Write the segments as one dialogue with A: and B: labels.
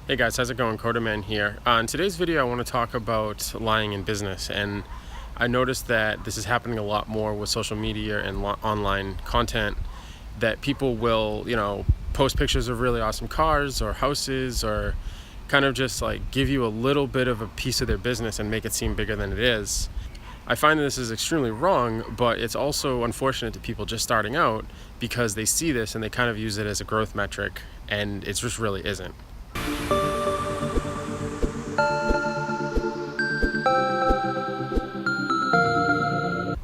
A: Hey guys, how's it going? CoderMan here. In today's video, I want to talk about lying in business, and I noticed that this is happening a lot more with social media and online content, that people will, post pictures of really awesome cars or houses, or kind of just like give you a little bit of a piece of their business and make it seem bigger than it is. I find that this is extremely wrong, but it's also unfortunate to people just starting out because they see this and they kind of use it as a growth metric, and it just really isn't.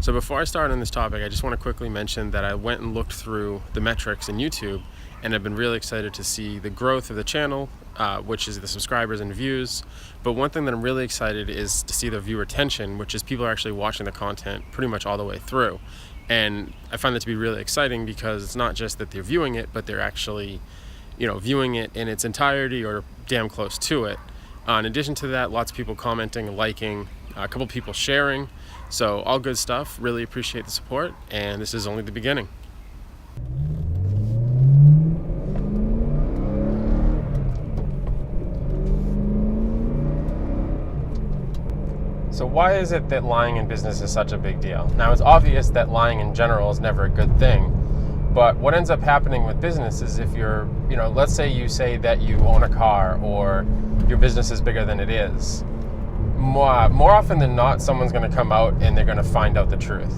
A: So before I start on this topic, I just want to quickly mention that I went and looked through the metrics in YouTube, and I've been really excited to see the growth of the channel, which is the subscribers and views. But one thing that I'm really excited is to see the viewer retention, which is people are actually watching the content pretty much all the way through. And I find that to be really exciting because it's not just that they're viewing it, but they're actually, viewing it in its entirety or damn close to it. In addition to that, lots of people commenting, liking, a couple people sharing. So all good stuff. Really appreciate the support, and this is only the beginning. So why is it that lying in business is such a big deal? Now, it's obvious that lying in general is never a good thing, but what ends up happening with business is if you're, let's say you say that you own a car or your business is bigger than it is. More often than not, someone's going to come out and they're going to find out the truth.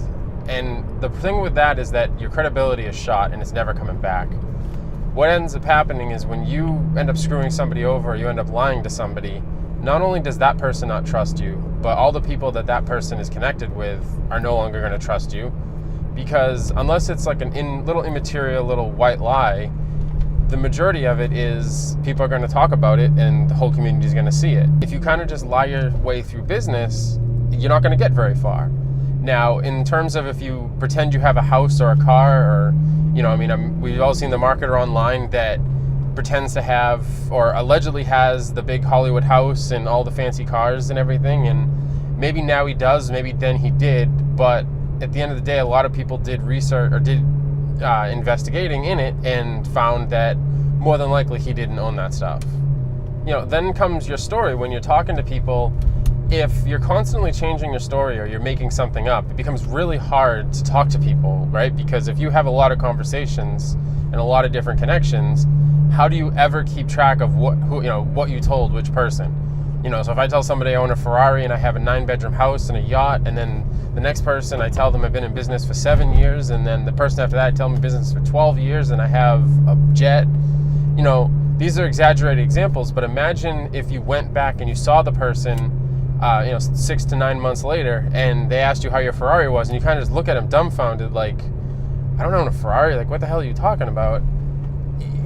A: And the thing with that is that your credibility is shot and it's never coming back. What ends up happening is when you end up screwing somebody over, or you end up lying to somebody, not only does that person not trust you, but all the people that person is connected with are no longer going to trust you, because unless it's like little immaterial little white lie, the majority of it is people are going to talk about it and the whole community is going to see it. If you kind of just lie your way through business, you're not going to get very far. Now, in terms of if you pretend you have a house or a car, or, we've all seen the marketer online that pretends to have or allegedly has the big Hollywood house and all the fancy cars and everything, and maybe now he does, maybe then he did, but at the end of the day, a lot of people did research or did investigating in it and found that more than likely he didn't own that stuff. Then comes your story. When you're talking to people, if you're constantly changing your story or you're making something up, it becomes really hard to talk to people, right? Because if you have a lot of conversations and a lot of different connections, how do you ever keep track of what you told which person? So if I tell somebody I own a Ferrari and I have a 9-bedroom house and a yacht, and then the next person I tell them I've been in business for 7 years, and then the person after that I tell them business for 12 years and I have a jet. These are exaggerated examples, but imagine if you went back and you saw the person 6 to 9 months later and they asked you how your Ferrari was, and you kind of just look at them dumbfounded like, I don't own a Ferrari, like what the hell are you talking about?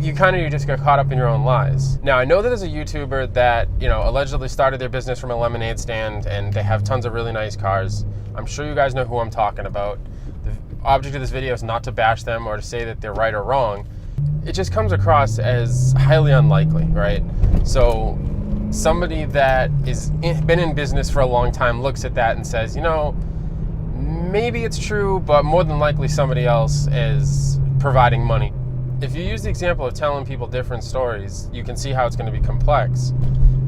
A: You just got caught up in your own lies. Now, I know that there's a YouTuber that, allegedly started their business from a lemonade stand and they have tons of really nice cars. I'm sure you guys know who I'm talking about. The object of this video is not to bash them or to say that they're right or wrong. It just comes across as highly unlikely, right? So somebody that is been in business for a long time looks at that and says, maybe it's true, but more than likely somebody else is providing money. If you use the example of telling people different stories, you can see how it's going to be complex.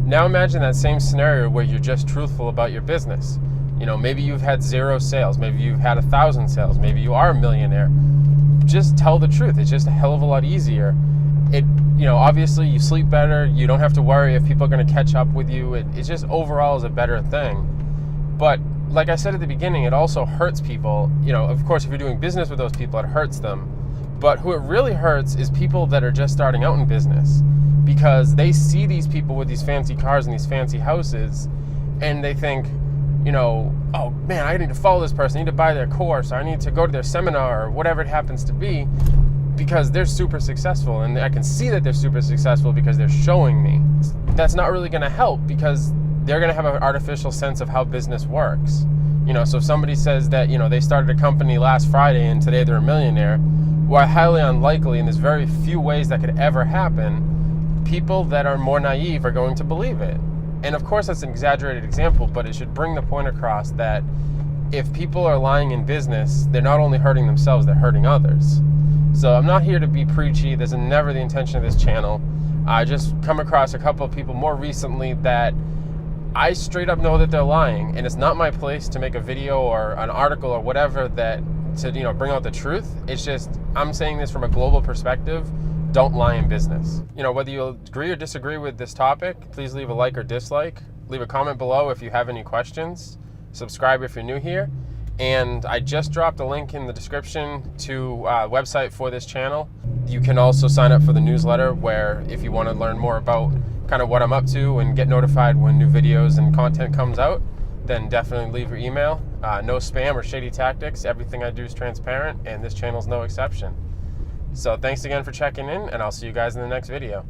A: Now imagine that same scenario where you're just truthful about your business. Maybe you've had 0 sales, maybe you've had 1,000 sales, maybe you are a millionaire. Just tell the truth. It's just a hell of a lot easier. Obviously you sleep better, you don't have to worry if people are going to catch up with you. It just overall is a better thing. But like I said at the beginning, it also hurts people. Of course, if you're doing business with those people, it hurts them. But who it really hurts is people that are just starting out in business, because they see these people with these fancy cars and these fancy houses, and they think, oh man, I need to follow this person, I need to buy their course, or I need to go to their seminar, or whatever it happens to be, because they're super successful, and I can see that they're super successful because they're showing me. That's not really going to help, because they're going to have an artificial sense of how business works. So if somebody says that, they started a company last Friday and today they're a millionaire, while highly unlikely, and there's very few ways that could ever happen, people that are more naive are going to believe it. And of course that's an exaggerated example, but it should bring the point across that if people are lying in business, they're not only hurting themselves, they're hurting others. So I'm not here to be preachy. There's never the intention of this channel. I just come across a couple of people more recently that I straight up know that they're lying, and it's not my place to make a video or an article or whatever that to bring out the truth. It's just I'm saying this from a global perspective. Don't lie in business. Whether you agree or disagree with this topic, please leave a like or dislike. Leave a comment below if you have any questions. Subscribe if you're new here. And I just dropped a link in the description to a website for this channel. You can also sign up for the newsletter, where if you want to learn more about kind of what I'm up to and get notified when new videos and content comes out, then definitely leave your email. No spam or shady tactics. Everything I do is transparent, and this channel's no exception. So thanks again for checking in, and I'll see you guys in the next video.